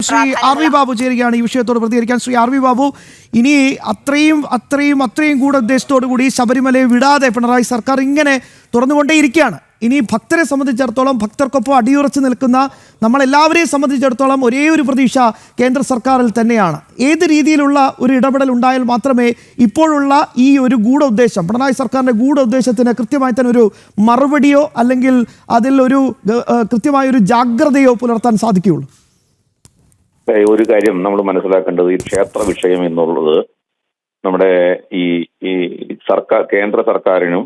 Shri R V Babu ചേരുകയാണ് ഈ വിഷയത്തോട് പ്രതികരിക്കാൻ. ശ്രീ ആർ വി ബാബു, ഇനി അത്രയും കൂടെ ഉദ്ദേശത്തോടു കൂടി ശബരിമലയെ വിടാതെ പിണറായി സർക്കാർ ഇങ്ങനെ തുറന്നുകൊണ്ടേയിരിക്കുകയാണ്. ഇനി ഭക്തരെ സംബന്ധിച്ചിടത്തോളം, ഭക്തർക്കൊപ്പം അടിയുറച്ച് നിൽക്കുന്ന നമ്മളെല്ലാവരെയും സംബന്ധിച്ചിടത്തോളം ഒരേ ഒരു പ്രതീക്ഷ കേന്ദ്ര സർക്കാരിൽ തന്നെയാണ്. ഏത് രീതിയിലുള്ള ഒരു ഇടപെടൽ ഉണ്ടായാൽ മാത്രമേ ഇപ്പോഴുള്ള ഈ ഒരു ഗൂഢ ഉദ്ദേശം, പിണറായി സർക്കാരിൻ്റെ ഗൂഢ ഉദ്ദേശത്തിന് കൃത്യമായി തന്നെ ഒരു മറുപടിയോ അല്ലെങ്കിൽ അതിൽ ഒരു കൃത്യമായൊരു ജാഗ്രതയോ പുലർത്താൻ സാധിക്കുകയുള്ളൂ? ഒരു കാര്യം നമ്മൾ മനസ്സിലാക്കേണ്ടത്, ഈ ക്ഷേത്ര വിഷയം എന്നുള്ളത് നമ്മുടെ ഈ കേന്ദ്ര സർക്കാരിനും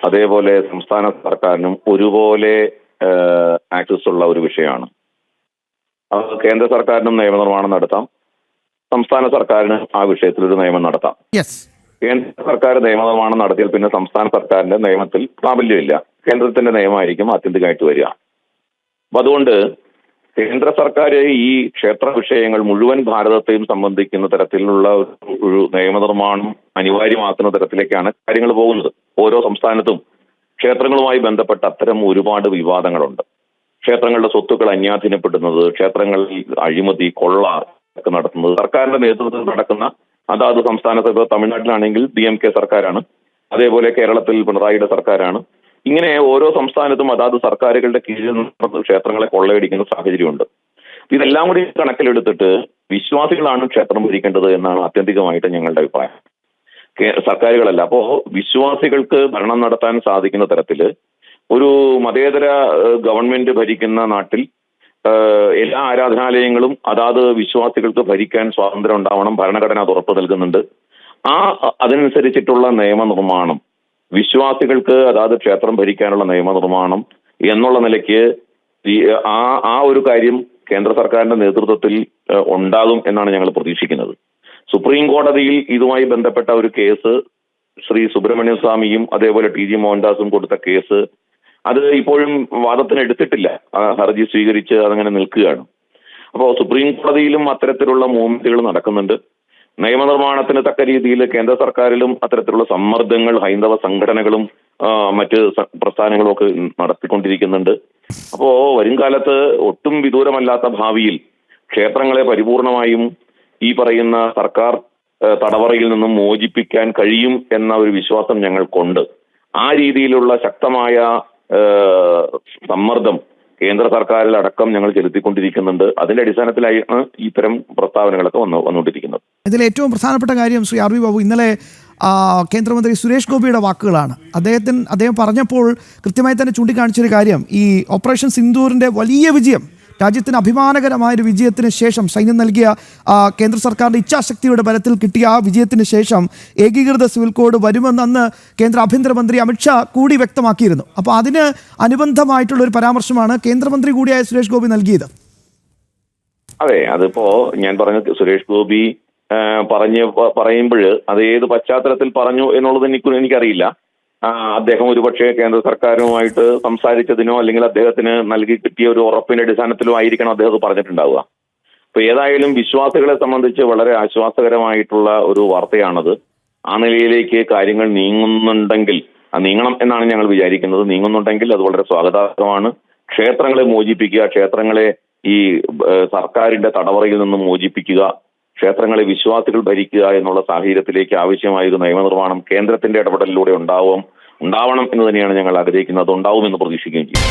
അതേപോലെ സംസ്ഥാന സർക്കാരിനും ഒരുപോലെ ആക്സസ് ഉള്ള ഒരു വിഷയമാണ്. കേന്ദ്ര സർക്കാരിനും നിയമനിർമ്മാണം നടത്താം, സംസ്ഥാന സർക്കാരിന് ആ വിഷയത്തിൽ ഒരു നിയമം നടത്താം. കേന്ദ്ര സർക്കാർ നിയമനിർമ്മാണം നടത്തിയാൽ പിന്നെ സംസ്ഥാന സർക്കാരിന്റെ നിയമത്തിൽ പ്രാബല്യമില്ല. കേന്ദ്രത്തിന്റെ നിയമമായിരിക്കും ആത്യന്തികമായിട്ട് വരിക. അപ്പൊ അതുകൊണ്ട് കേന്ദ്ര സർക്കാർ ഈ ക്ഷേത്ര വിഷയങ്ങൾ മുഴുവൻ ഭാരതത്തെയും സംബന്ധിക്കുന്ന തരത്തിലുള്ള ഒരു നിയമനിർമ്മാണം അനിവാര്യമാക്കുന്ന തരത്തിലേക്കാണ് കാര്യങ്ങൾ പോകുന്നത്. ഓരോ സംസ്ഥാനത്തും ക്ഷേത്രങ്ങളുമായി ബന്ധപ്പെട്ട അത്തരം ഒരുപാട് വിവാദങ്ങളുണ്ട്. ക്ഷേത്രങ്ങളുടെ സ്വത്തുക്കൾ അന്യാധീനപ്പെടുന്നത്, ക്ഷേത്രങ്ങളിൽ അഴിമതി, കൊള്ള ഒക്കെ നടത്തുന്നത് സർക്കാരിന്റെ നേതൃത്വത്തിൽ നടക്കുന്ന അതാത് സംസ്ഥാനത്ത്, തമിഴ്നാട്ടിലാണെങ്കിൽ DMK സർക്കാരാണ്, അതേപോലെ കേരളത്തിൽ പിണറായിയുടെ സർക്കാരാണ്. ഇങ്ങനെ ഓരോ സംസ്ഥാനത്തും അതാത് സർക്കാരുകളുടെ കീഴിൽ ക്ഷേത്രങ്ങളെ കൊള്ളയടിക്കുന്ന സാഹചര്യമുണ്ട്. ഇതെല്ലാം കൂടി കണക്കിലെടുത്തിട്ട് വിശ്വാസികളാണ് ക്ഷേത്രം ഭരിക്കേണ്ടത് എന്നാണ് ആത്യന്തികമായിട്ട് ഞങ്ങളുടെ അഭിപ്രായം, സർക്കാരുകളല്ല. അപ്പോ വിശ്വാസികൾക്ക് ഭരണം നടത്താൻ സാധിക്കുന്ന തരത്തില് ഒരു മതേതര ഗവൺമെന്റ് ഭരിക്കുന്ന നാട്ടിൽ എല്ലാ ആരാധനാലയങ്ങളും അതാത് വിശ്വാസികൾക്ക് ഭരിക്കാൻ സ്വാതന്ത്ര്യം ഉണ്ടാവണം. ഭരണഘടന അത് ഉറപ്പ് നൽകുന്നുണ്ട്. അതിനനുസരിച്ചിട്ടുള്ള നിയമനിർമ്മാണം, വിശ്വാസികൾക്ക് അതാത് ക്ഷേത്രം ഭരിക്കാനുള്ള നിയമനിർമ്മാണം എന്നുള്ള നിലയ്ക്ക് ആ ഒരു കാര്യം കേന്ദ്ര സർക്കാരിന്റെ നേതൃത്വത്തിൽ ഉണ്ടാകും എന്നാണ് ഞങ്ങൾ പ്രതീക്ഷിക്കുന്നത്. സുപ്രീം കോടതിയിൽ ഇതുമായി ബന്ധപ്പെട്ട ഒരു കേസ് ശ്രീ സുബ്രഹ്മണ്യ സ്വാമിയും അതേപോലെ TG മോഹൻദാസും കൊടുത്ത കേസ്, അത് ഇപ്പോഴും വാദത്തിന് എടുത്തിട്ടില്ല. ഹർജി സ്വീകരിച്ച് അതങ്ങനെ നിൽക്കുകയാണ്. അപ്പോൾ സുപ്രീം കോടതിയിലും അത്തരത്തിലുള്ള മൂവ്മെന്റുകൾ നടക്കുന്നുണ്ട്. നിയമനിർമ്മാണത്തിന് തക്ക രീതിയിൽ കേന്ദ്ര സർക്കാരിലും അത്തരത്തിലുള്ള സമ്മർദ്ദങ്ങൾ ഹൈന്ദവ സംഘടനകളും മറ്റ് പ്രസ്ഥാനങ്ങളും ഒക്കെ നടത്തിക്കൊണ്ടിരിക്കുന്നുണ്ട്. അപ്പോ വരും കാലത്ത് ഒട്ടും വിദൂരമല്ലാത്ത ഭാവിയിൽ ക്ഷേത്രങ്ങളെ പരിപൂർണമായും ഈ പറയുന്ന സർക്കാർ തടവറയിൽ നിന്നും മോചിപ്പിക്കാൻ കഴിയും എന്ന ഒരു വിശ്വാസം ഞങ്ങൾക്കുണ്ട്. ആ രീതിയിലുള്ള ശക്തമായ സമ്മർദ്ദം കേന്ദ്ര സർക്കാരിൽ അടക്കം ഞങ്ങൾ ചെലുത്തിക്കൊണ്ടിരിക്കുന്നുണ്ട്. അതിന്റെ അടിസ്ഥാനത്തിലാണ് ഇത്തരം പ്രസ്താവനകളൊക്കെ വന്നുകൊണ്ടിരിക്കുന്നത്. ഇതിൽ ഏറ്റവും പ്രധാനപ്പെട്ട കാര്യം ശ്രീ ആർ വി ബാബു, ഇന്നലെ കേന്ദ്രമന്ത്രി സുരേഷ് ഗോപിയുടെ വാക്കുകളാണ്. അദ്ദേഹം പറഞ്ഞപ്പോൾ കൃത്യമായി തന്നെ ചൂണ്ടിക്കാണിച്ചൊരു കാര്യം, ഈ ഓപ്പറേഷൻ സിന്ദൂറിൻ്റെ വലിയ വിജയം, രാജ്യത്തിന് അഭിമാനകരമായൊരു വിജയത്തിന് ശേഷം, സൈന്യം നൽകിയ കേന്ദ്ര സർക്കാരിൻ്റെ ഇച്ഛാശക്തിയുടെ ബലത്തിൽ കിട്ടിയ ആ വിജയത്തിന് ശേഷം ഏകീകൃത സിവിൽ കോഡ് വരുമെന്ന് അന്ന് കേന്ദ്ര ആഭ്യന്തരമന്ത്രി അമിത്ഷാ കൂടി വ്യക്തമാക്കിയിരുന്നു. അപ്പോൾ അതിന് അനുബന്ധമായിട്ടുള്ളൊരു പരാമർശമാണ് കേന്ദ്രമന്ത്രി കൂടിയായ സുരേഷ് ഗോപി നൽകിയത്. അതെ, അതിപ്പോ ഞാൻ പറഞ്ഞ സുരേഷ് ഗോപി പറയുമ്പോൾ അത് ഏത് പശ്ചാത്തലത്തിൽ പറഞ്ഞു എന്നുള്ളത് എനിക്കറിയില്ല. അദ്ദേഹം ഒരുപക്ഷെ കേന്ദ്ര സർക്കാരുമായിട്ട് സംസാരിച്ചതിനോ അല്ലെങ്കിൽ അദ്ദേഹത്തിന് നൽകി കിട്ടിയ ഒരു ഉറപ്പിന്റെ അടിസ്ഥാനത്തിലോ ആയിരിക്കണം അദ്ദേഹം പറഞ്ഞിട്ടുണ്ടാവുക. അപ്പൊ ഏതായാലും വിശ്വാസികളെ സംബന്ധിച്ച് വളരെ ആശ്വാസകരമായിട്ടുള്ള ഒരു വാർത്തയാണത്. ആ നിലയിലേക്ക് കാര്യങ്ങൾ നീങ്ങണം എന്നാണ് ഞങ്ങൾ വിചാരിക്കുന്നത്. നീങ്ങുന്നുണ്ടെങ്കിൽ അത് വളരെ സ്വാഗതാർഹമാണ്. ക്ഷേത്രങ്ങളെ മോചിപ്പിക്കുക, ക്ഷേത്രങ്ങളെ ഈ സർക്കാരിന്റെ തടവറയിൽ നിന്നും മോചിപ്പിക്കുക, ക്ഷേത്രങ്ങളെ വിശ്വാസികൾ ഭരിക്കുക എന്നുള്ള സാഹചര്യത്തിലേക്ക് ആവശ്യമായ ഒരു നിയമനിർമ്മാണം കേന്ദ്രത്തിന്റെ ഇടപെടലിലൂടെ ഉണ്ടാവണം എന്ന് തന്നെയാണ് ഞങ്ങൾ ആഗ്രഹിക്കുന്നത്. ഉണ്ടാവുമെന്ന് പ്രതീക്ഷിക്കുകയും ചെയ്യും.